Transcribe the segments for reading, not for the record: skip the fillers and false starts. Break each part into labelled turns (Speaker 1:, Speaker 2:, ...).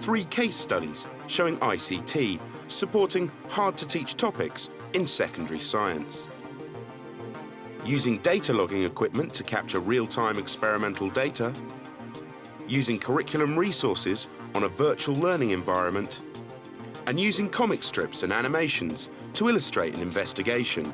Speaker 1: Three case studies showing ICT supporting hard-to-teach topics in secondary science. Using data logging equipment to capture real-time experimental data, using curriculum resources on a virtual learning environment, and using comic strips and animations to illustrate an investigation.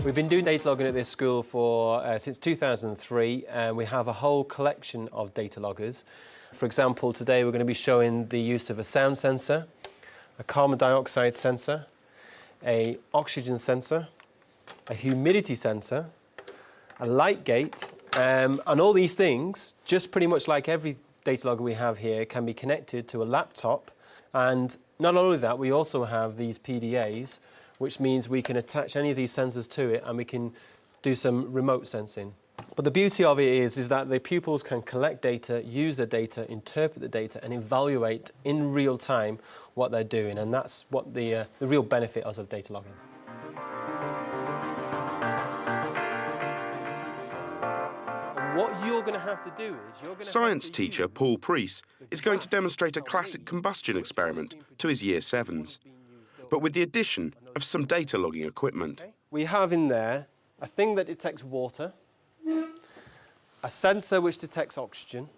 Speaker 2: We've been doing data logging at this school for since 2003, and we have a whole collection of data loggers. For example, today we're going to be showing the use of a sound sensor, a carbon dioxide sensor, an oxygen sensor, a humidity sensor, a light gate, and all these things, just pretty much like every data logger we have here, can be connected to a laptop. And not only that, we also have these PDAs, which means we can attach any of these sensors to it and we can do some remote sensing. But the beauty of it is that the pupils can collect data, use the data, interpret the data and evaluate in real time what they're doing, and that's what the real benefit is of data logging. And what you're going to have to do is
Speaker 1: Science teacher Paul Priest is going to demonstrate a classic combustion experiment to his Year 7s, but with the addition of some data logging equipment.
Speaker 2: We have in there a thing that detects water, a sensor which detects oxygen,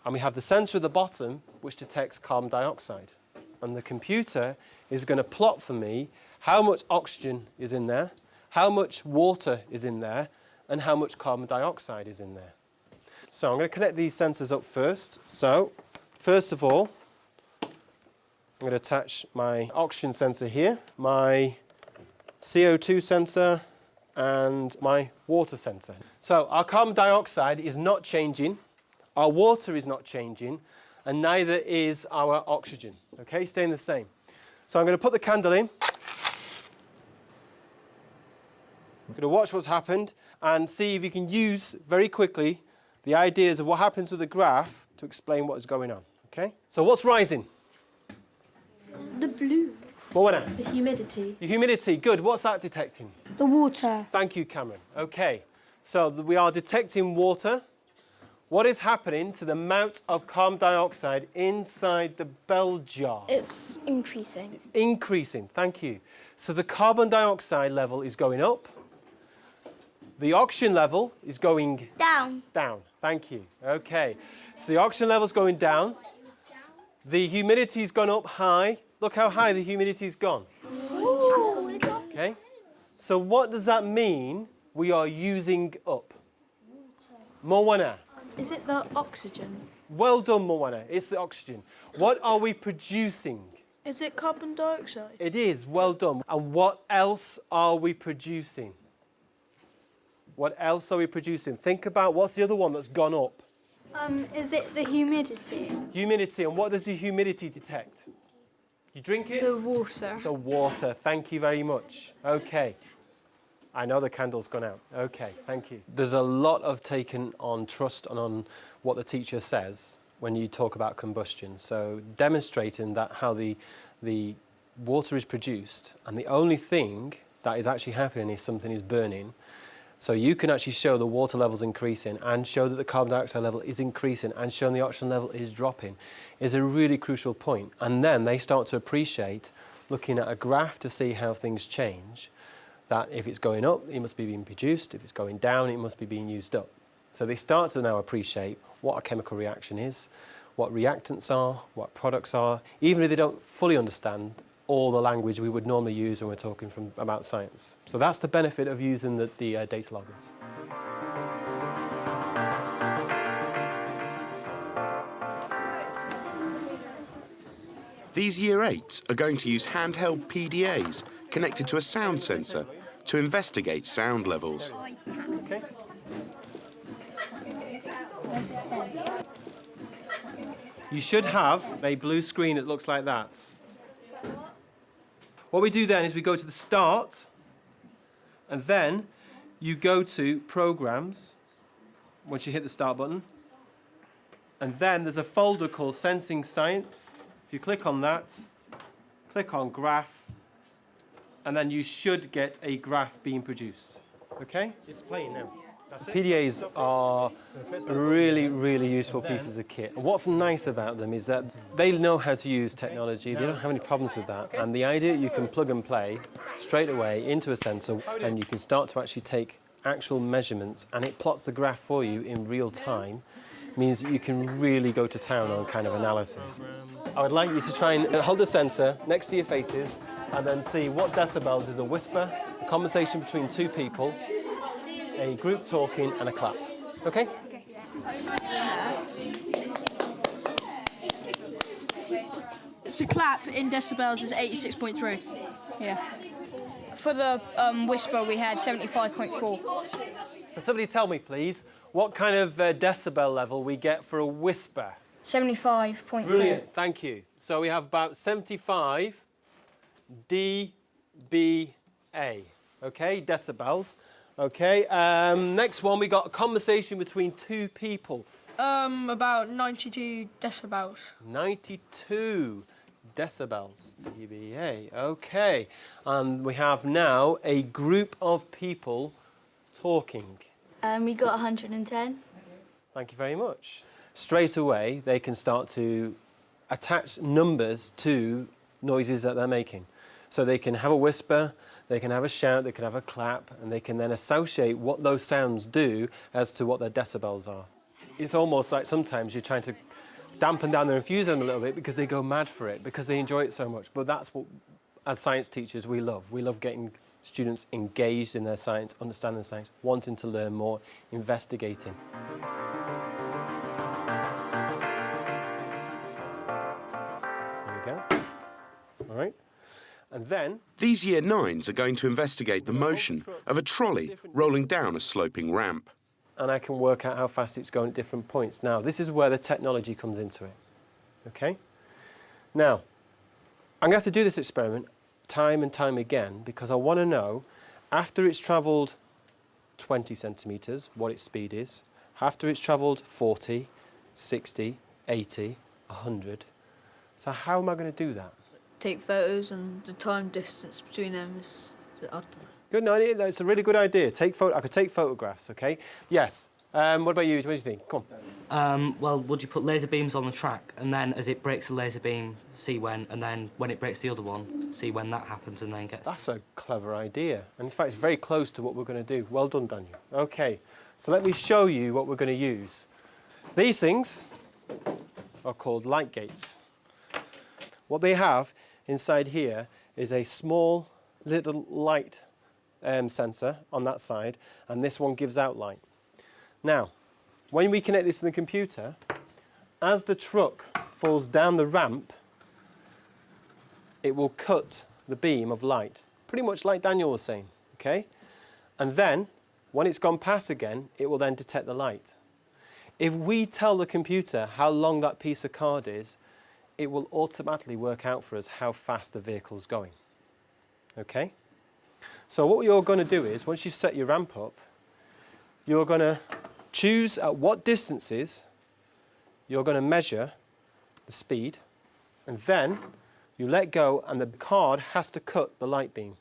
Speaker 2: and we have the sensor at the bottom which detects carbon dioxide. And the computer is going to plot for me how much oxygen is in there, how much water is in there, and how much carbon dioxide is in there. So I'm going to connect these sensors up first. So first of all, I'm going to attach my oxygen sensor here, my CO2 sensor, and my water sensor. So our carbon dioxide is not changing, our water is not changing, and neither is our oxygen, okay, staying the same. So I'm going to put the candle in. I'm going to watch what's happened and see if you can use very quickly the ideas of what happens with the graph to explain what is going on, okay? So what's rising?
Speaker 3: The blue.
Speaker 2: Moana?
Speaker 3: The humidity.
Speaker 2: The humidity, good. What's that detecting?
Speaker 3: The water.
Speaker 2: Thank you, Cameron. Okay, so we are detecting water. What is happening to the amount of carbon dioxide inside the bell jar?
Speaker 3: It's increasing.
Speaker 2: It's increasing, thank you. So the carbon dioxide level is going up. The oxygen level is going
Speaker 3: down.
Speaker 2: Down, thank you. Okay, so the oxygen level is going down. The humidity's gone up high. Look how high the humidity's gone.
Speaker 3: Ooh.
Speaker 2: Okay, so what does that mean we are using up? Moana.
Speaker 3: Is it the oxygen?
Speaker 2: Well done, Moana. It's the oxygen. What are we producing?
Speaker 3: Is it carbon dioxide?
Speaker 2: It is, well done. And what else are we producing? What else are we producing? Think about what's the other one that's gone up?
Speaker 3: Is it the humidity?
Speaker 2: Humidity. And what does the humidity detect? You drink it?
Speaker 3: The water.
Speaker 2: The water. Thank you very much. Okay. I know the candle's gone out. Okay, thank you. There's a lot of taken on trust and on what the teacher says when you talk about combustion. So demonstrating that how the water is produced and the only thing that is actually happening is something is burning. So you can actually show the water levels increasing and show that the carbon dioxide level is increasing and showing the oxygen level is dropping is a really crucial point. And then they start to appreciate looking at a graph to see how things change, that if it's going up, it must be being produced. If it's going down, it must be being used up. So they start to now appreciate what a chemical reaction is, what reactants are, what products are, even if they don't fully understand all the language we would normally use when we're talking about science. So that's the benefit of using the data loggers.
Speaker 1: These Year 8s are going to use handheld PDAs connected to a sound sensor to investigate sound levels.
Speaker 2: Okay. You should have a blue screen that looks like that. What we do then is we go to the start, and then you go to Programs, once you hit the start button. And then there's a folder called Sensing Science. If you click on that, click on Graph, and then you should get a graph being produced. Okay? It's playing now. PDAs are really, really useful pieces of kit. And what's nice about them is that they know how to use technology. They don't have any problems with that. And the idea you can plug and play straight away into a sensor, and you can start to actually take actual measurements, and it plots the graph for you in real time, means that you can really go to town on kind of analysis. I would like you to try and hold the sensor next to your faces and then see what decibels is a whisper, a conversation between two people, a group talking, and a clap. Okay?
Speaker 4: So clap in decibels is 86.3. Yeah.
Speaker 5: For the whisper, we had 75.4.
Speaker 2: Can somebody tell me, please, what kind of decibel level we get for a whisper?
Speaker 5: 75.4.
Speaker 2: Brilliant, thank you. So we have about 75 dBA, okay, decibels. Okay, next one, we got a conversation between two people.
Speaker 4: About 92 decibels.
Speaker 2: 92 decibels, dBA, okay. And we have now a group of people talking.
Speaker 3: We got 110.
Speaker 2: Thank you very much. Straight away, they can start to attach numbers to noises that they're making. So they can have a whisper, they can have a shout, they can have a clap, and they can then associate what those sounds do as to what their decibels are. It's almost like sometimes you're trying to dampen down their enthusiasm a little bit because they go mad for it, because they enjoy it so much. But that's what, as science teachers, we love. We love getting students engaged in their science, understanding science, wanting to learn more, investigating. There we go. All right. And then
Speaker 1: These Year 9s are going to investigate the motion of a trolley rolling down a sloping ramp.
Speaker 2: and I can work out how fast it's going at different points. Now, this is where the technology comes into it, okay? Now, I'm going to have to do this experiment time and time again because I want to know, after it's travelled 20 centimetres, what its speed is, after it's travelled 40, 60, 80, 100. So how am I going to do that?
Speaker 6: Take photos and the time distance between them is...
Speaker 2: Good idea. That's a really good idea. I could take photographs, okay? Yes. What about you? What do you think? Come
Speaker 7: on. Well, would you put laser beams on the track and then as it breaks the laser beam, see when, and then when it breaks the other one, see when that happens and then get...
Speaker 2: That's a clever idea. And in fact, it's very close to what we're going to do. Well done, Daniel. Okay. So let me show you what we're going to use. These things are called light gates. What they have inside here is a small little light sensor on that side, and this one gives out light. Now, when we connect this to the computer, as the truck falls down the ramp, it will cut the beam of light, pretty much like Daniel was saying, okay? And then, when it's gone past again, it will then detect the light. If we tell the computer how long that piece of card is, it will automatically work out for us how fast the vehicle's going, okay? So what you're going to do is, once you set your ramp up, you're going to choose at what distances you're going to measure the speed, and then you let go and the card has to cut the light beam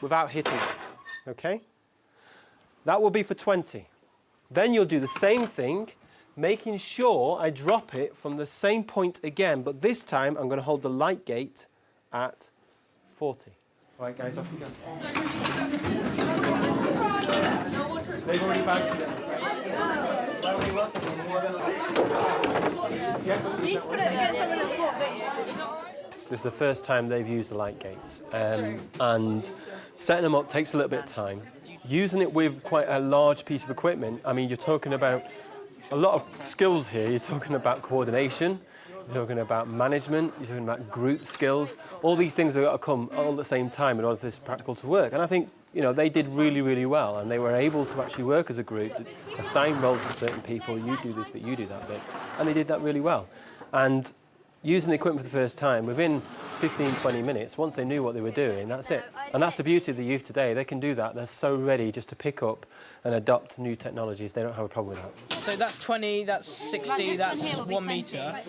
Speaker 2: without hitting it, okay? That will be for 20. Then you'll do the same thing, making sure I drop it from the same point again, but this time I'm going to hold the light gate at 40. All right, guys, off you go. They've already bounced it. This is the first time they've used the light gates, and setting them up takes a little bit of time. Using it with quite a large piece of equipment, I mean, you're talking about a lot of skills here. You're talking about coordination, you're talking about management, you're talking about group skills. All these things have got to come all at the same time in order for this practical to work. And I think, you know, they did really, really well, and they were able to actually work as a group, assign roles to certain people, you do this bit, you do that bit, and they did that really well. And using the equipment for the first time, within 15, 20 minutes, once they knew what they were doing, that's it. And that's the beauty of the youth today. They can do that. They're so ready just to pick up and adopt new technologies. They don't have a problem with that.
Speaker 8: So that's 20, that's 60, that's 1 metre.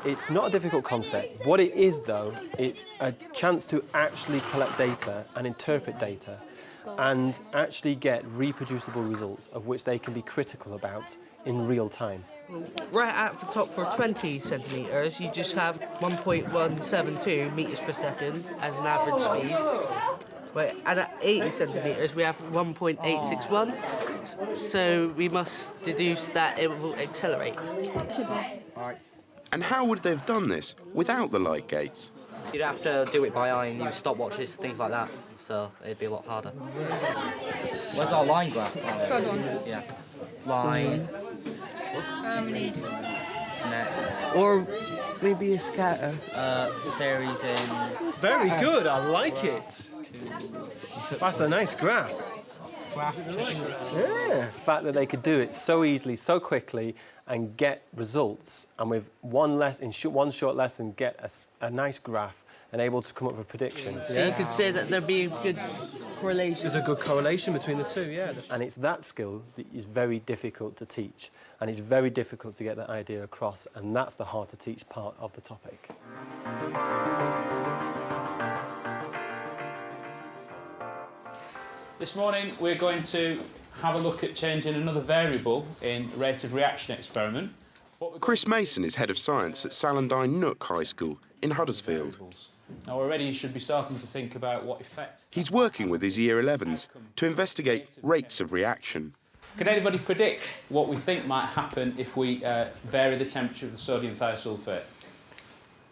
Speaker 2: It's not a difficult concept. What it is, though, it's a chance to actually collect data and interpret data and actually get reproducible results of which they can be critical about in real time.
Speaker 9: Right at the top for 20 centimetres, you just have 1.172 metres per second as an average speed. And at 80 centimetres, we have 1.861. So we must deduce that it will accelerate.
Speaker 1: And how would they have done this without the light gates?
Speaker 7: You'd have to do it by eye and use stopwatches, things like that. So it'd be a lot harder. Where's our line graph?
Speaker 4: Third one.
Speaker 7: Yeah. Line.
Speaker 4: We need
Speaker 7: Next.
Speaker 9: Or maybe a scatter.
Speaker 7: Series in.
Speaker 2: Very good, I like it. That's a nice graph. Yeah, the fact that they could do it so easily, so quickly, and get results, and with one short lesson, get a nice graph and able to come up with a prediction.
Speaker 9: So you could say that there'd be a good correlation.
Speaker 2: There's a good correlation between the two, yeah. And it's that skill that is very difficult to teach, and it's very difficult to get that idea across, and that's the hard to teach part of the topic.
Speaker 10: This morning we're going to have a look at changing another variable in rate of reaction experiment.
Speaker 1: Chris Mason is head of science at Salandine Nook High School in Huddersfield.
Speaker 10: Now already you should be starting to think about what effect...
Speaker 1: He's working with his Year 11s to investigate rates of reaction.
Speaker 10: Can anybody predict what we think might happen if we vary the temperature of the sodium thiosulfate?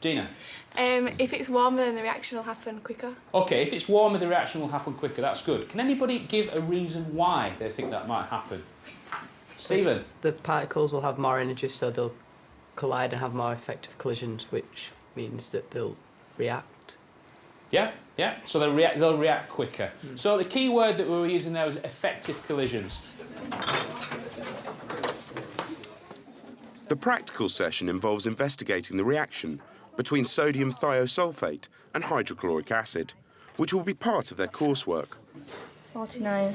Speaker 10: Gina?
Speaker 11: If it's warmer, then the reaction will happen quicker.
Speaker 10: OK, if it's warmer, the reaction will happen quicker. That's good. Can anybody give a reason why they think that might happen? Stephen?
Speaker 12: The particles will have more energy, so they'll collide and have more effective collisions, which means that they'll react.
Speaker 10: Yeah, yeah. So they'll react quicker. So the key word that we were using there was effective collisions.
Speaker 1: The practical session involves investigating the reaction between sodium thiosulfate and hydrochloric acid, which will be part of their coursework.
Speaker 3: 49.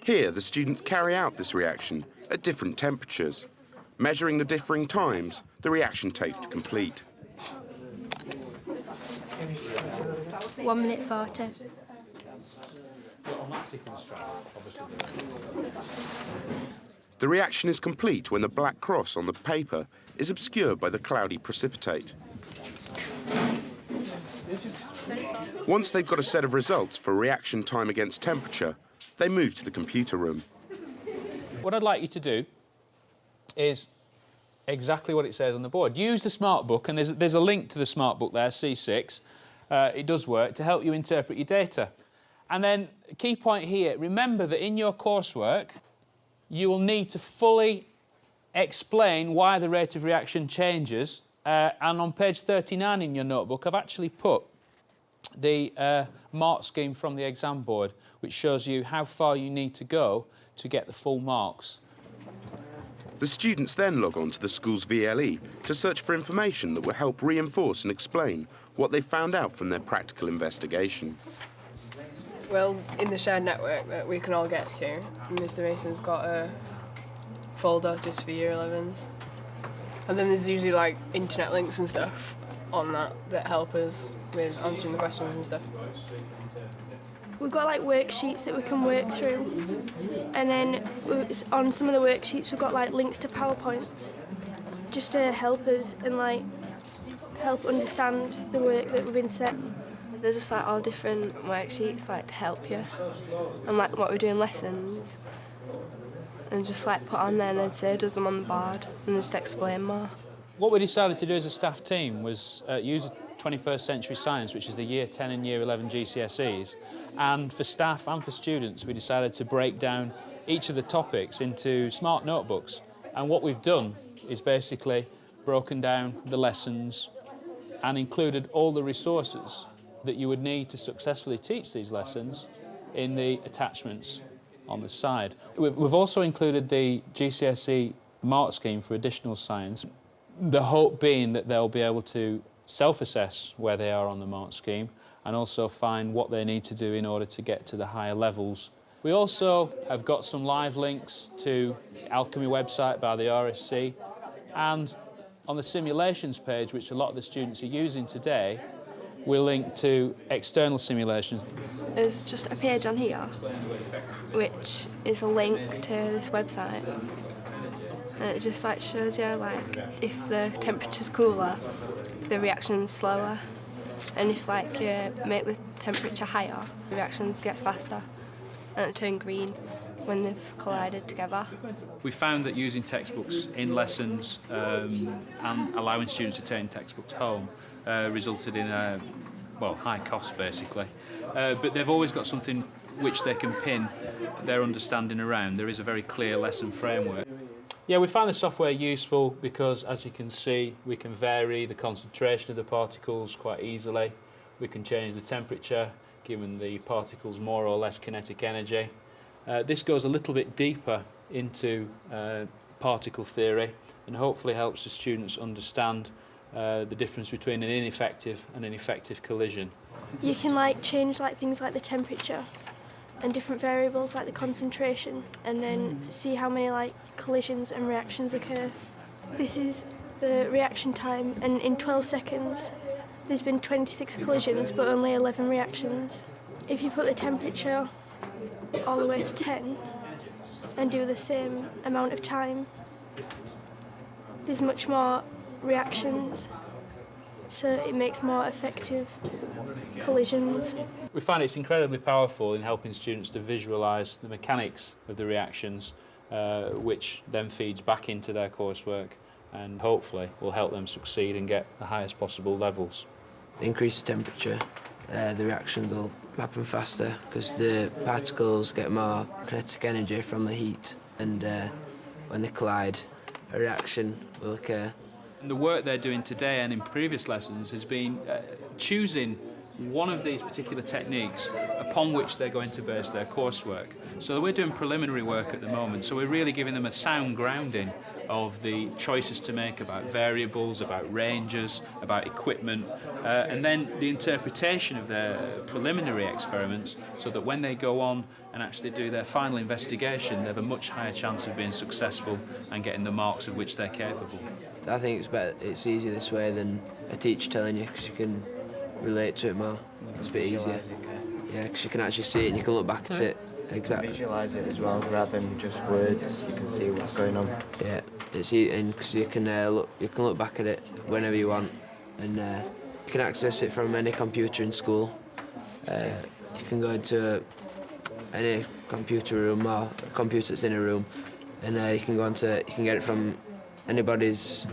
Speaker 1: Here, the students carry out this reaction at different temperatures, measuring the differing times the reaction takes to complete.
Speaker 3: 1 minute 40.
Speaker 1: The reaction is complete when the black cross on the paper is obscured by the cloudy precipitate. Once they've got a set of results for reaction time against temperature, they move to the computer room.
Speaker 10: What I'd like you to do is exactly what it says on the board. Use the smart book, and there's a link to the smart book there, C6. It does work to help you interpret your data. And then, key point here, remember that in your coursework, you will need to fully explain why the rate of reaction changes. And on page 39 in your notebook, I've actually put the mark scheme from the exam board, which shows you how far you need to go to get the full marks.
Speaker 1: The students then log on to the school's VLE to search for information that will help reinforce and explain what they found out from their practical investigation.
Speaker 13: Well, in the shared network that we can all get to, Mr. Mason's got a folder just for Year 11s. And then there's usually like internet links and stuff on that help us with answering the questions and stuff.
Speaker 14: We've got like worksheets that we can work through, and then on some of the worksheets we've got like links to PowerPoints just to help us and like help understand the work that we've been set.
Speaker 11: There's just like all different worksheets like to help you, and like what we do in lessons, and just like put on there and then Sir does them on the board and just explain more.
Speaker 10: What we decided to do as a staff team was use 21st Century Science, which is the Year 10 and Year 11 GCSEs, and for staff and for students we decided to break down each of the topics into smart notebooks, and what we've done is basically broken down the lessons and included all the resources that you would need to successfully teach these lessons in the attachments on the side. We've also included the GCSE mark scheme for additional science. The hope being that they'll be able to self-assess where they are on the mark scheme and also find what they need to do in order to get to the higher levels. We also have got some live links to the Alchemy website by the RSC, and on the simulations page, which a lot of the students are using today, we link to external simulations.
Speaker 11: There's just a page on here which is a link to this website, and it just like shows you like if the temperature's cooler, the reaction's slower, and if like you make the temperature higher, the reactions gets faster and it turn green when they've collided together.
Speaker 10: We found that using textbooks in lessons and allowing students to take textbooks home resulted in a high cost basically, but they've always got something which they can pin their understanding around. There is a very clear lesson framework. Yeah, we find the software useful because, as you can see, we can vary the concentration of the particles quite easily. We can change the temperature, giving the particles more or less kinetic energy. This goes a little bit deeper into particle theory and hopefully helps the students understand the difference between an ineffective and an effective collision.
Speaker 14: You can like change like things like the temperature and different variables like the concentration, and then see how many like collisions and reactions occur. This is the reaction time, and in 12 seconds there's been 26 collisions but only 11 reactions. If you put the temperature all the way to 10 and do the same amount of time, there's much more reactions, so it makes more effective collisions.
Speaker 10: We find it's incredibly powerful in helping students to visualise the mechanics of the reactions, which then feeds back into their coursework and hopefully will help them succeed and get the highest possible levels.
Speaker 12: Increased temperature, the reactions will happen faster because the particles get more kinetic energy from the heat, and when they collide, a reaction will occur.
Speaker 10: And the work they're doing today and in previous lessons has been choosing one of these particular techniques upon which they're going to base their coursework. So we're doing preliminary work at the moment, so we're really giving them a sound grounding of the choices to make about variables, about ranges, about equipment, and then the interpretation of their preliminary experiments, so that when they go on and actually do their final investigation, they have a much higher chance of being successful and getting the marks of which they're capable.
Speaker 12: I think it's better, it's easier this way than a teacher telling you, because you can relate to it more. It's a bit easier. Yeah, because you can actually see it and you can look back at it. Exactly.
Speaker 15: Visualise it as well, rather than just words. You can see what's going on.
Speaker 12: Yeah, it's because you can look back at it whenever you want, and you can access it from any computer in school. You can go into any computer room or a computer that's in a room, and you can get it from anybody's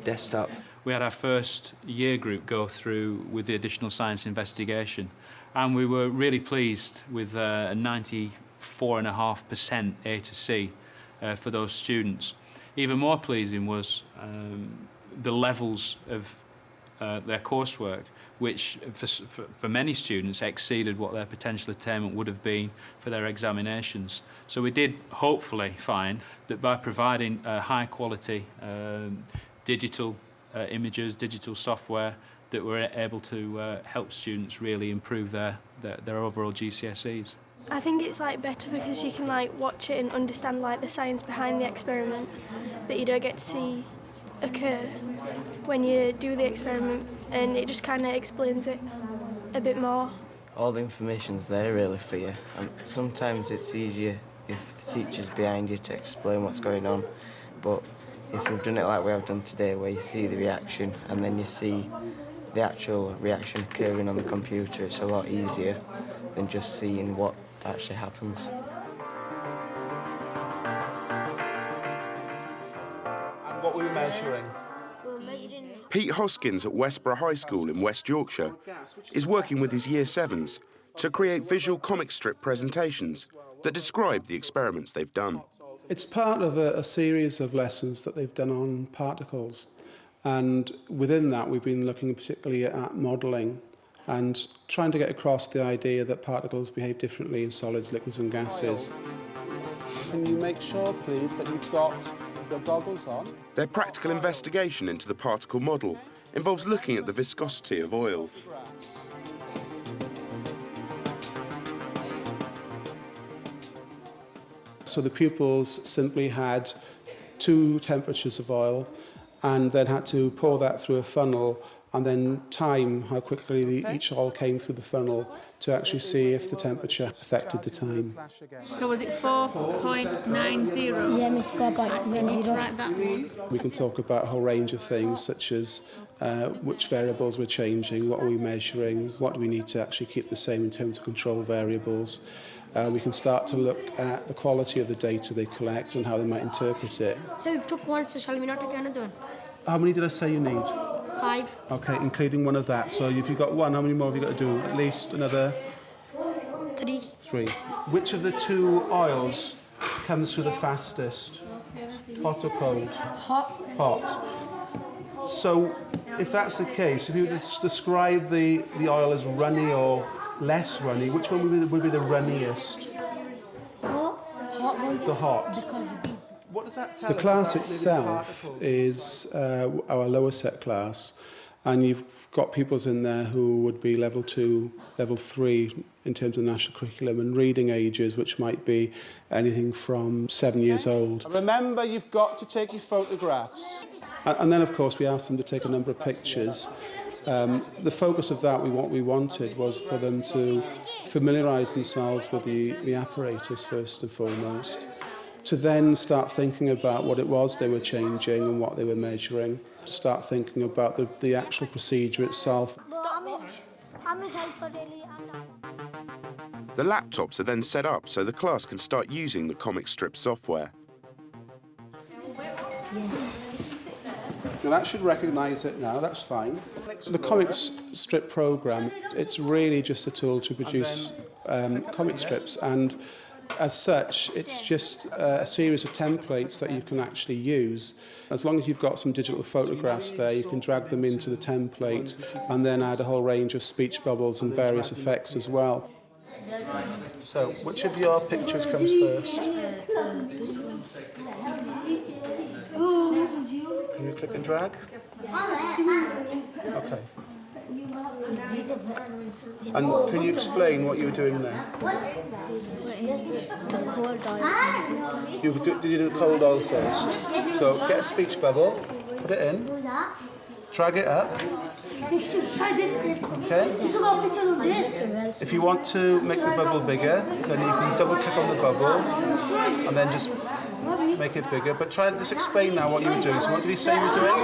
Speaker 12: desktop.
Speaker 10: We had our first year group go through with the additional science investigation, and we were really pleased with a 94.5% A to C for those students. Even more pleasing was the levels of their coursework, which for many students exceeded what their potential attainment would have been for their examinations. So we did hopefully find that by providing high quality digital images, digital software, that we're able to help students really improve their overall GCSEs.
Speaker 14: I think it's like better because you can like watch it and understand like the science behind the experiment that you don't get to see occur when you do the experiment, and it just kind of explains it a bit more.
Speaker 15: All the information's there really for you, and sometimes it's easier if the teacher's behind you to explain what's going on, but if we've done it like we have done today, where you see the reaction and then you see the actual reaction occurring on the computer, it's a lot easier than just seeing what actually happens.
Speaker 16: And what were we measuring?
Speaker 1: Pete Hoskins at Westborough High School in West Yorkshire is working with his Year 7s to create visual comic strip presentations that describe the experiments they've done.
Speaker 16: It's part of a series of lessons that they've done on particles, and within that we've been looking particularly at modelling and trying to get across the idea that particles behave differently in solids, liquids and gases. Can you make sure, please, that you've got Got goggles on.
Speaker 1: Their practical investigation into the particle model involves looking at the viscosity of oil.
Speaker 16: So the pupils simply had 2 temperatures of oil and then had to pour that through a funnel and then time how quickly each oil came through the funnel to actually see if the temperature affected the time.
Speaker 4: So was it 4.90?
Speaker 3: Yeah, Miss 4.90.
Speaker 4: So you need to write that one.
Speaker 16: We can talk about a whole range of things such as which variables we're changing, what are we measuring, what do we need to actually keep the same in terms of control variables. We can start to look at the quality of the data they collect and how they might interpret it.
Speaker 3: So we've took one, so shall we not take another one?
Speaker 16: How many did I say you need?
Speaker 3: 5.
Speaker 16: Okay, including one of that. So if you've got one, how many more have you got to do? At least another
Speaker 3: 3.
Speaker 16: 3. Which of the 2 oils comes through the fastest? Hot or cold?
Speaker 3: Hot.
Speaker 16: Hot. So if that's the case, if you were to describe the oil as runny or less runny, which one would be the runniest?
Speaker 3: Hot one.
Speaker 16: The hot. What does that tell us? The class itself is our lower set class, and you've got pupils in there who would be level 2, level 3 in terms of national curriculum, and reading ages, which might be anything from 7 years old. Remember, you've got to take your photographs. And then, of course, we asked them to take a number of pictures. The focus of that, what we wanted was for them to familiarise themselves with the apparatus first and foremost, to then start thinking about what it was they were changing and what they were measuring, to start thinking about the actual procedure itself.
Speaker 1: The laptops are then set up so the class can start using the comic strip software.
Speaker 16: Now that should recognise it now, that's fine. The comic strip programme, it's really just a tool to produce comic strips, and as such, it's just a series of templates that you can actually use. As long as you've got some digital photographs there, you can drag them into the template and then add a whole range of speech bubbles and various effects as well. So, which of your pictures comes first?
Speaker 3: This one.
Speaker 16: Can you click and drag? Okay. And can you explain what you were doing there?
Speaker 3: The cold oil.
Speaker 16: You do the cold oil first. So get a speech bubble, put it in, drag it up. Okay. If you want to make the bubble bigger, then you can double click on the bubble and then just make it bigger. But try and just explain now what you were doing. So what did he say you were doing?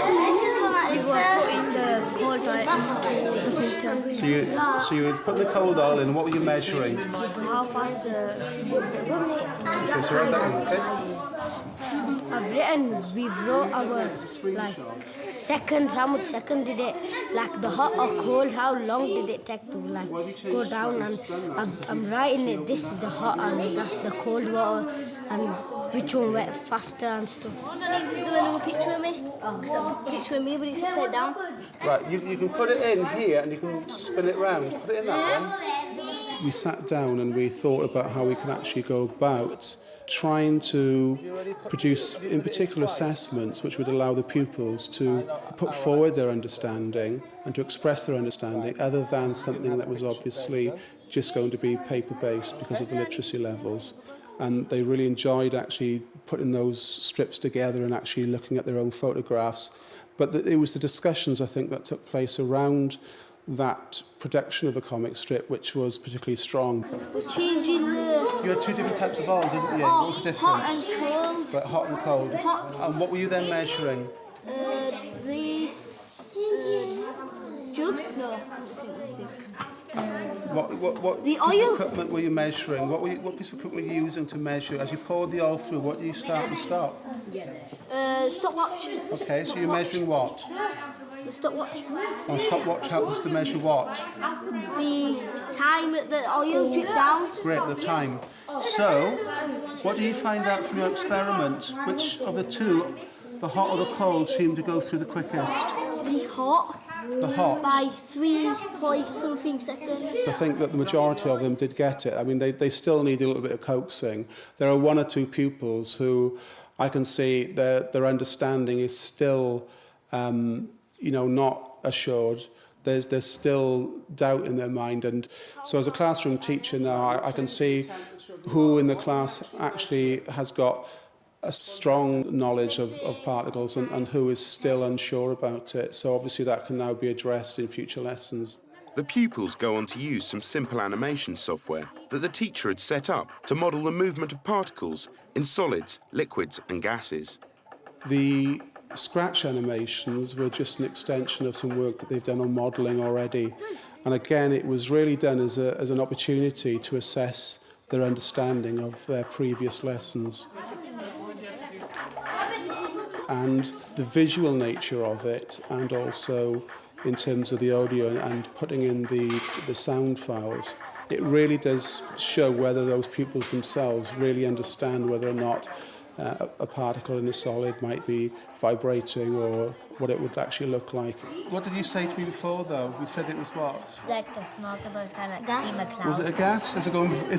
Speaker 3: We were putting the cold oil into the filter.
Speaker 16: So you would put the cold oil in. What were you measuring?
Speaker 3: How fast
Speaker 16: Okay, so write that in, okay?
Speaker 3: we wrote our seconds, how much second did it, like the hot or cold, how long did it take to go down, and I'm writing it, this is the hot and that's the cold water, and which one went faster and stuff. I need to do another picture of me, because that's a picture of me but it's upside down.
Speaker 16: Right, you can put it in here and you can spin it round. Put it in that one. We sat down and we thought about how we can actually go about trying to produce, in particular, assessments which would allow the pupils to put forward their understanding and to express their understanding other than something that was obviously just going to be paper-based because of the literacy levels. And they really enjoyed actually putting those strips together and actually looking at their own photographs. But it was the discussions, I think, that took place around that production of the comic strip which was particularly strong.
Speaker 3: We're changing the...
Speaker 16: You had 2 different types of oil, didn't you? What was the difference?
Speaker 3: Hot and cold.
Speaker 16: Right, hot and cold.
Speaker 3: Hot.
Speaker 16: And what were you then measuring?
Speaker 3: The jug? No, I think.
Speaker 16: What
Speaker 3: the
Speaker 16: piece
Speaker 3: oil?
Speaker 16: of equipment were you measuring? What piece of equipment were you using to measure? As you poured the oil through, what do you start and stop?
Speaker 3: Stopwatch.
Speaker 16: Okay, so you're measuring what?
Speaker 3: The stopwatch.
Speaker 16: Oh, stopwatch helps us to measure what?
Speaker 3: The time that the oil dripped down.
Speaker 16: Great, the time. So, what do you find out from your experiment? Which of the 2, the hot or the cold, seemed to go through the quickest?
Speaker 3: The hot.
Speaker 16: The hot.
Speaker 3: By 3 point something seconds.
Speaker 16: I think that the majority of them did get it. I mean, they still need a little bit of coaxing. There are 1 or 2 pupils who I can see their understanding is still, not assured. There's still doubt in their mind, and so as a classroom teacher now, I can see who in the class actually has got a strong knowledge of particles and who is still unsure about it. So obviously that can now be addressed in future lessons.
Speaker 1: The pupils go on to use some simple animation software that the teacher had set up to model the movement of particles in solids, liquids and gases.
Speaker 16: The scratch animations were just an extension of some work that they've done on modelling already. And again, it was really done as an opportunity to assess their understanding of their previous lessons. And the visual nature of it, and also in terms of the audio and putting in the sound files, it really does show whether those pupils themselves really understand whether or not a particle in a solid might be vibrating or what it would actually look like. What did you say to me before, though? You said it was what?
Speaker 17: Like a smoke, but it's kind of like steam, a cloud.
Speaker 16: Was it a gas? Is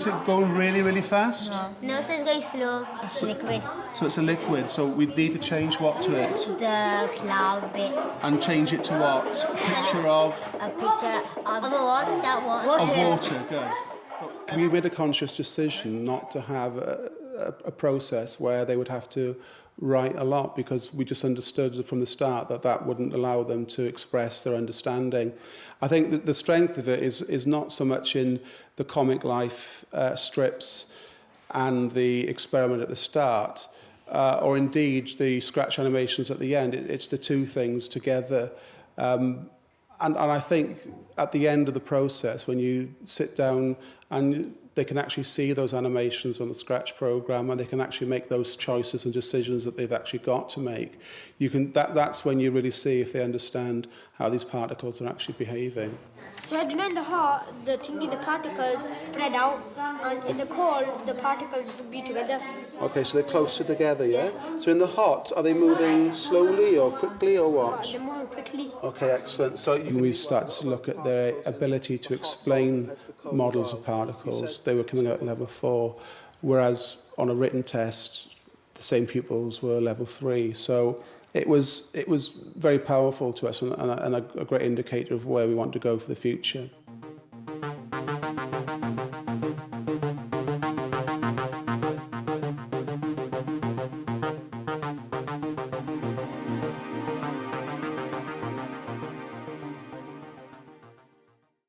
Speaker 16: it going really, really fast?
Speaker 17: No, so it's going slow. It's liquid.
Speaker 16: So it's a liquid, so we need to change what to it?
Speaker 17: The cloud bit.
Speaker 16: And change it to what? A picture of?
Speaker 17: A picture of what? That water.
Speaker 16: Of water, good. We made a conscious decision not to have a process where they would have to write a lot, because we just understood from the start that that wouldn't allow them to express their understanding. I think that the strength of it is not so much in the comic life strips and the experiment at the start, or indeed the scratch animations at the end. It's the two things together. And I think at the end of the process, when you sit down and they can actually see those animations on the Scratch program, and they can actually make those choices and decisions that they've actually got to make. That's when you really see if they understand how these particles are actually behaving.
Speaker 3: So in the hot, the particles spread out, and in the cold, the particles just be together.
Speaker 16: Okay, so they're closer together, yeah? So in the hot, are they moving slowly or quickly or what?
Speaker 3: They're moving quickly.
Speaker 16: Okay, excellent. So we started to look at their ability to explain models of particles. They were coming out at level 4, whereas on a written test, the same pupils were level 3. So it was very powerful to us, and a great indicator of where we want to go for the future.